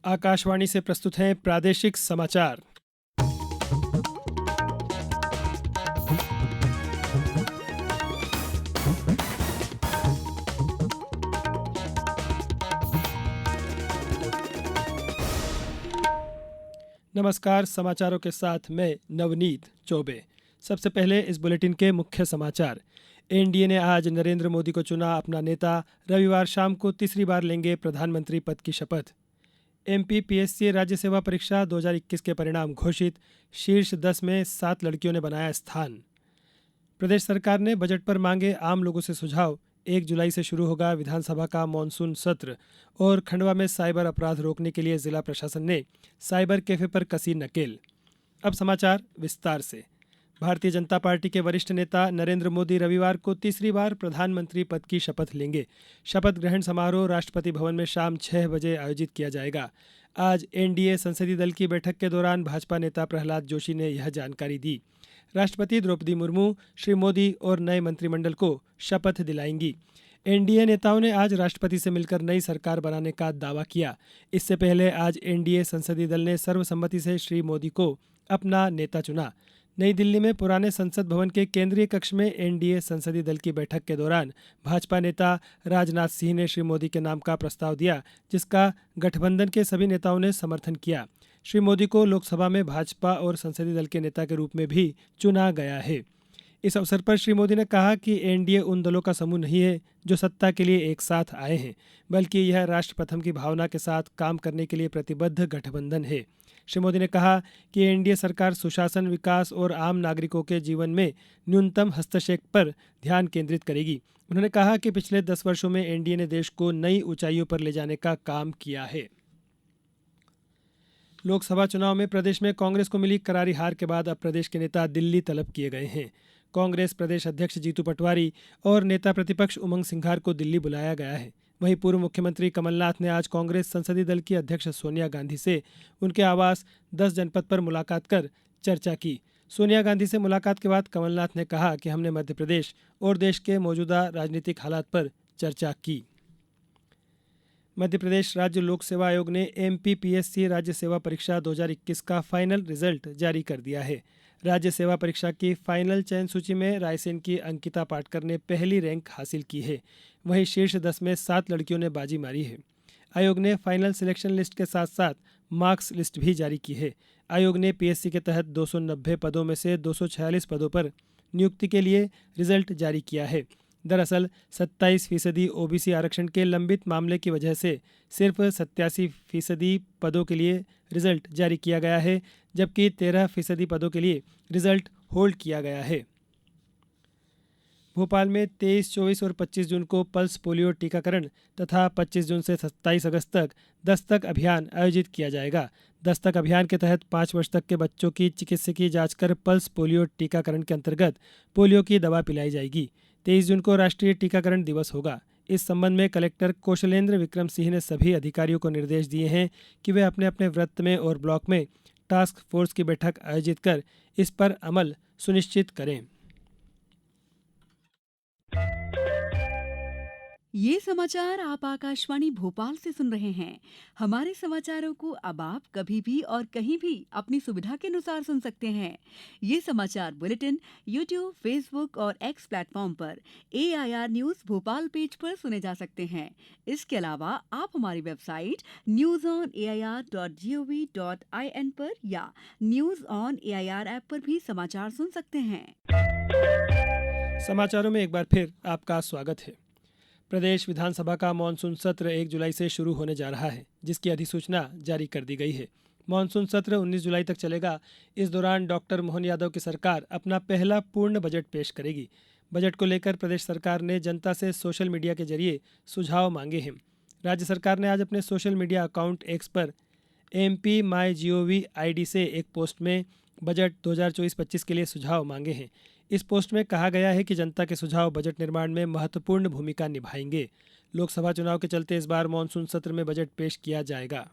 आकाशवाणी से प्रस्तुत हैं प्रादेशिक समाचार। नमस्कार, समाचारों के साथ मैं नवनीत चौबे। सबसे पहले इस बुलेटिन के मुख्य समाचार। एनडीए ने आज नरेंद्र मोदी को चुना अपना नेता। रविवार शाम को तीसरी बार लेंगे प्रधानमंत्री पद की शपथ। एमपीपीएससी राज्य सेवा परीक्षा 2021 के परिणाम घोषित। शीर्ष 10 में 7 लड़कियों ने बनाया स्थान। प्रदेश सरकार ने बजट पर मांगे आम लोगों से सुझाव। 1 जुलाई से शुरू होगा विधानसभा का मानसून सत्र। और खंडवा में साइबर अपराध रोकने के लिए जिला प्रशासन ने साइबर कैफे पर कसी नकेल। अब समाचार विस्तार से। भारतीय जनता पार्टी के वरिष्ठ नेता नरेंद्र मोदी रविवार को तीसरी बार प्रधानमंत्री पद की शपथ लेंगे। शपथ ग्रहण समारोह राष्ट्रपति भवन में शाम 6 बजे आयोजित किया जाएगा। आज एनडीए संसदीय दल की बैठक के दौरान भाजपा नेता प्रहलाद जोशी ने यह जानकारी दी। राष्ट्रपति द्रौपदी मुर्मू श्री मोदी और नए मंत्रिमंडल को शपथ दिलाएंगी। एनडीए नेताओं ने आज राष्ट्रपति से मिलकर नई सरकार बनाने का दावा किया। इससे पहले आज एनडीए संसदीय दल ने सर्वसम्मति से श्री मोदी को अपना नेता चुना। नई दिल्ली में पुराने संसद भवन के केंद्रीय कक्ष में एनडीए संसदीय दल की बैठक के दौरान भाजपा नेता राजनाथ सिंह ने श्री मोदी के नाम का प्रस्ताव दिया, जिसका गठबंधन के सभी नेताओं ने समर्थन किया। श्री मोदी को लोकसभा में भाजपा और संसदीय दल के नेता के रूप में भी चुना गया है। इस अवसर पर श्री मोदी ने कहा कि एनडीए उन दलों का समूह नहीं है जो सत्ता के लिए एक साथ आए हैं, बल्कि यह राष्ट्र प्रथम की भावना के साथ काम करने के लिए प्रतिबद्ध गठबंधन है। श्री मोदी ने कहा कि एनडीए सरकार सुशासन, विकास और आम नागरिकों के जीवन में न्यूनतम हस्तक्षेप पर ध्यान केंद्रित करेगी। उन्होंने कहा कि पिछले 10 वर्षों में एनडीए ने देश को नई ऊंचाइयों पर ले जाने का काम किया है। लोकसभा चुनाव में प्रदेश में कांग्रेस को मिली करारी हार के बाद अब प्रदेश के नेता दिल्ली तलब किए गए हैं। कांग्रेस प्रदेश अध्यक्ष जीतू पटवारी और नेता प्रतिपक्ष उमंग सिंघार को दिल्ली बुलाया गया है। वहीं पूर्व मुख्यमंत्री कमलनाथ ने आज कांग्रेस संसदीय दल की अध्यक्ष सोनिया गांधी से उनके आवास 10 जनपद पर मुलाकात कर चर्चा की। सोनिया गांधी से मुलाकात के बाद कमलनाथ ने कहा कि हमने मध्य प्रदेश और देश के मौजूदा राजनीतिक हालात पर चर्चा की। मध्य प्रदेश राज्य लोक सेवा आयोग ने एमपीपीएससी राज्य सेवा परीक्षा 2021 का फाइनल रिजल्ट जारी कर दिया है। राज्य सेवा परीक्षा की फाइनल चयन सूची में रायसेन की अंकिता पाटकर ने पहली रैंक हासिल की है। वहीं शीर्ष 10 में 7 लड़कियों ने बाजी मारी है। आयोग ने फाइनल सिलेक्शन लिस्ट के साथ साथ मार्क्स लिस्ट भी जारी की है। आयोग ने पीएससी के तहत 290 पदों में से 246 पदों पर नियुक्ति के लिए रिजल्ट जारी किया है। दरअसल 27% ओबीसी आरक्षण के लंबित मामले की वजह से सिर्फ 87% पदों के लिए रिजल्ट जारी किया गया है, जबकि 13% पदों के लिए रिजल्ट होल्ड किया गया है। भोपाल में 23, 24 और 25 जून को पल्स पोलियो टीकाकरण तथा 25 जून से 27 अगस्त तक दस्तक अभियान आयोजित किया जाएगा। दस्तक अभियान के तहत 5 वर्ष तक के बच्चों की चिकित्सकीय जांच कर पल्स पोलियो टीकाकरण के अंतर्गत पोलियो की दवा पिलाई जाएगी। 23 जून को राष्ट्रीय टीकाकरण दिवस होगा। इस संबंध में कलेक्टर कौशलेंद्र विक्रम सिंह ने सभी अधिकारियों को निर्देश दिए हैं कि वे अपने अपने वृत्त में और ब्लॉक में टास्क फोर्स की बैठक आयोजित कर इस पर अमल सुनिश्चित करें। ये समाचार आप आकाशवाणी भोपाल से सुन रहे हैं। हमारे समाचारों को अब आप कभी भी और कहीं भी अपनी सुविधा के अनुसार सुन सकते हैं। ये समाचार बुलेटिन यूट्यूब, फेसबुक और एक्स प्लेटफॉर्म पर AIR न्यूज़ भोपाल पेज पर सुने जा सकते हैं। इसके अलावा आप हमारी वेबसाइट newsonair.gov.in पर या न्यूज़ ऑन AIR ऐप पर भी समाचार सुन सकते हैं। समाचारों में एक बार फिर आपका स्वागत है। प्रदेश विधानसभा का मानसून सत्र 1 जुलाई से शुरू होने जा रहा है, जिसकी अधिसूचना जारी कर दी गई है। मानसून सत्र 19 जुलाई तक चलेगा। इस दौरान डॉक्टर मोहन यादव की सरकार अपना पहला पूर्ण बजट पेश करेगी। बजट को लेकर प्रदेश सरकार ने जनता से सोशल मीडिया के जरिए सुझाव मांगे हैं। राज्य सरकार ने आज अपने सोशल मीडिया अकाउंट एक्स पर MP MyGov ID से एक पोस्ट में बजट 2024-25 के लिए सुझाव मांगे हैं। इस पोस्ट में कहा गया है कि जनता के सुझाव बजट निर्माण में महत्वपूर्ण भूमिका निभाएंगे। लोकसभा चुनाव के चलते इस बार मानसून सत्र में बजट पेश किया जाएगा।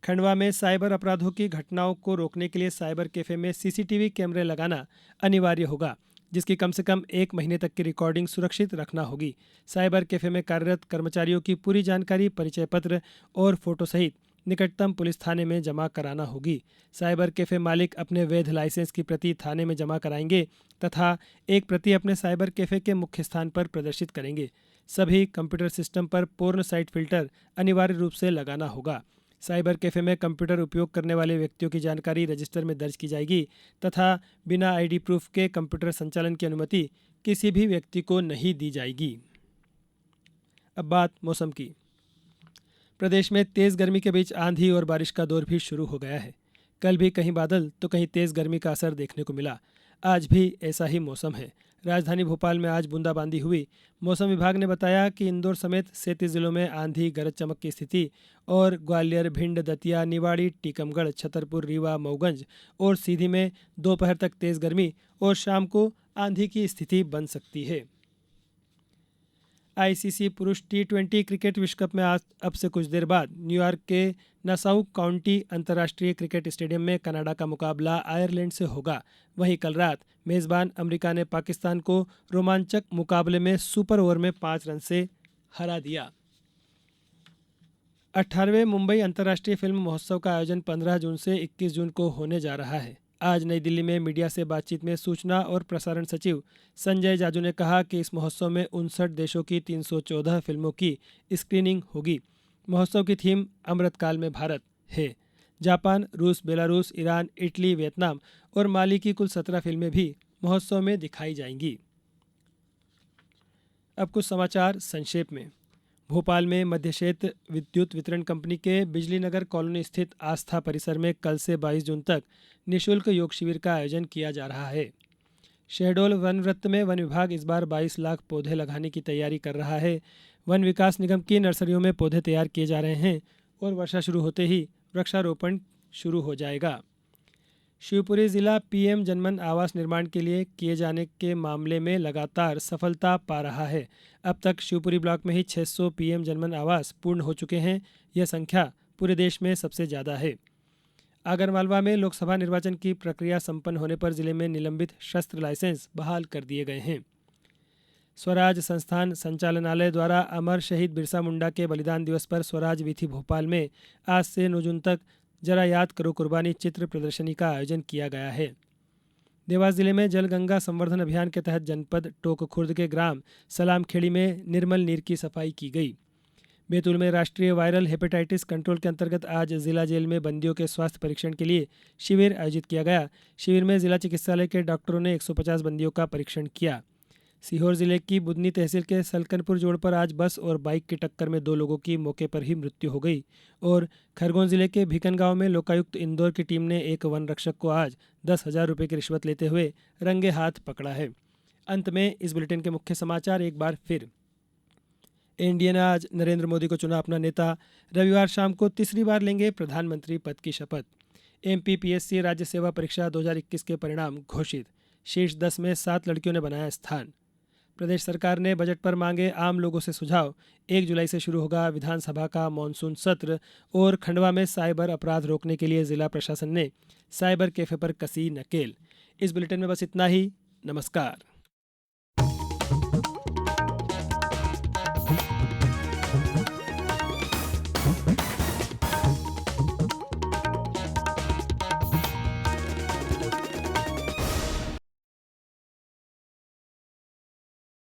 खंडवा में साइबर अपराधों की घटनाओं को रोकने के लिए साइबर कैफे में CCTV कैमरे लगाना अनिवार्य होगा। जिसकी कम से कम 1 महीने तक की रिकॉर्डिंग सुरक्षित रखना होगी। साइबर कैफे में कार्यरत कर्मचारियों की पूरी जानकारी, परिचय पत्र और फोटो सहित निकटतम पुलिस थाने में जमा कराना होगी। साइबर कैफे मालिक अपने वैध लाइसेंस की प्रति थाने में जमा कराएंगे तथा एक प्रति अपने साइबर कैफे के मुख्य स्थान पर प्रदर्शित करेंगे। सभी कंप्यूटर सिस्टम पर पूर्ण साइट फिल्टर अनिवार्य रूप से लगाना होगा। साइबर कैफे में कंप्यूटर उपयोग करने वाले व्यक्तियों की जानकारी रजिस्टर में दर्ज की जाएगी तथा बिना आईडी प्रूफ के कंप्यूटर संचालन की अनुमति किसी भी व्यक्ति को नहीं दी जाएगी। अब बात मौसम की। प्रदेश में तेज गर्मी के बीच आंधी और बारिश का दौर भी शुरू हो गया है। कल भी कहीं बादल तो कहीं तेज गर्मी का असर देखने को मिला। आज भी ऐसा ही मौसम है। राजधानी भोपाल में आज बूंदाबांदी हुई। मौसम विभाग ने बताया कि इंदौर समेत 37 जिलों में आंधी, गरज चमक की स्थिति और ग्वालियर, भिंड, दतिया, निवाड़ी, टीकमगढ़, छतरपुर, रीवा, मऊगंज और सीधी में दोपहर तक तेज गर्मी और शाम को आंधी की स्थिति बन सकती है। आईसीसी पुरुष टी20 क्रिकेट विश्व कप में आज अब से कुछ देर बाद न्यूयॉर्क के नासाउ काउंटी अंतर्राष्ट्रीय क्रिकेट स्टेडियम में कनाडा का मुकाबला आयरलैंड से होगा। वहीं कल रात मेजबान अमेरिका ने पाकिस्तान को रोमांचक मुकाबले में सुपर ओवर में 5 रन से हरा दिया। 18वें मुंबई अंतर्राष्ट्रीय फिल्म महोत्सव का आयोजन 15 जून से 21 जून को होने जा रहा है। आज नई दिल्ली में मीडिया से बातचीत में सूचना और प्रसारण सचिव संजय जाजू ने कहा कि इस महोत्सव में 59 देशों की 314 फिल्मों की स्क्रीनिंग होगी। महोत्सव की थीम अमृतकाल में भारत है। जापान, रूस, बेलारूस, ईरान, इटली, वियतनाम और माली की कुल 17 फिल्में भी महोत्सव में दिखाई जाएंगी। अब कुछ समाचार संक्षेप में। भोपाल में मध्य क्षेत्र विद्युत वितरण कंपनी के बिजली नगर कॉलोनी स्थित आस्था परिसर में कल से 22 जून तक निःशुल्क योग शिविर का आयोजन किया जा रहा है। शहडोल वन वृत्त में वन विभाग इस बार 22 लाख पौधे लगाने की तैयारी कर रहा है। वन विकास निगम की नर्सरियों में पौधे तैयार किए जा रहे हैं और वर्षा शुरू होते ही वृक्षारोपण शुरू हो जाएगा। शिवपुरी जिला पीएम जनमन आवास निर्माण के लिए किए जाने के मामले में लगातार सफलता पा रहा है। अब तक शिवपुरी ब्लॉक में ही 600 पीएम जनमन आवास पूर्ण हो चुके हैं। यह संख्या पूरे देश में सबसे ज़्यादा है। आगरमालवा में लोकसभा निर्वाचन की प्रक्रिया संपन्न होने पर जिले में निलंबित शस्त्र लाइसेंस बहाल कर दिए गए हैं। स्वराज संस्थान संचालनालय द्वारा अमर शहीद बिरसा मुंडा के बलिदान दिवस पर स्वराज वीथी भोपाल में आज से 9 जून तक जरा याद करो कुर्बानी चित्र प्रदर्शनी का आयोजन किया गया है। देवास जिले में जल गंगा संवर्धन अभियान के तहत जनपद टोक खुर्द के ग्राम सलामखेड़ी में निर्मल नीर की सफाई की गई। बैतूल में राष्ट्रीय वायरल हेपेटाइटिस कंट्रोल के अंतर्गत आज जिला जेल में बंदियों के स्वास्थ्य परीक्षण के लिए शिविर आयोजित किया गया। शिविर में जिला चिकित्सालय के डॉक्टरों ने 150 बंदियों का परीक्षण किया। सीहोर जिले की बुदनी तहसील के सलकनपुर जोड़ पर आज बस और बाइक की टक्कर में 2 लोगों की मौके पर ही मृत्यु हो गई। और खरगोन जिले के भिकन गांव में लोकायुक्त इंदौर की टीम ने एक वन रक्षक को आज 10,000 रुपये की रिश्वत लेते हुए रंगे हाथ पकड़ा है। अंत में इस बुलेटिन के मुख्य समाचार एक बार फिर। एनडीए ने आज नरेंद्र मोदी को चुना अपना नेता। रविवार शाम को तीसरी बार लेंगे प्रधानमंत्री पद की शपथ। एमपीपीएससी राज्य सेवा परीक्षा 2021 के परिणाम घोषित। शीर्ष 10 में 7 लड़कियों ने बनाया स्थान। प्रदेश सरकार ने बजट पर मांगे आम लोगों से सुझाव। 1 जुलाई से शुरू होगा विधानसभा का मानसून सत्र। और खंडवा में साइबर अपराध रोकने के लिए जिला प्रशासन ने साइबर कैफे पर कसी नकेल। इस बुलेटिन में बस इतना ही। नमस्कार।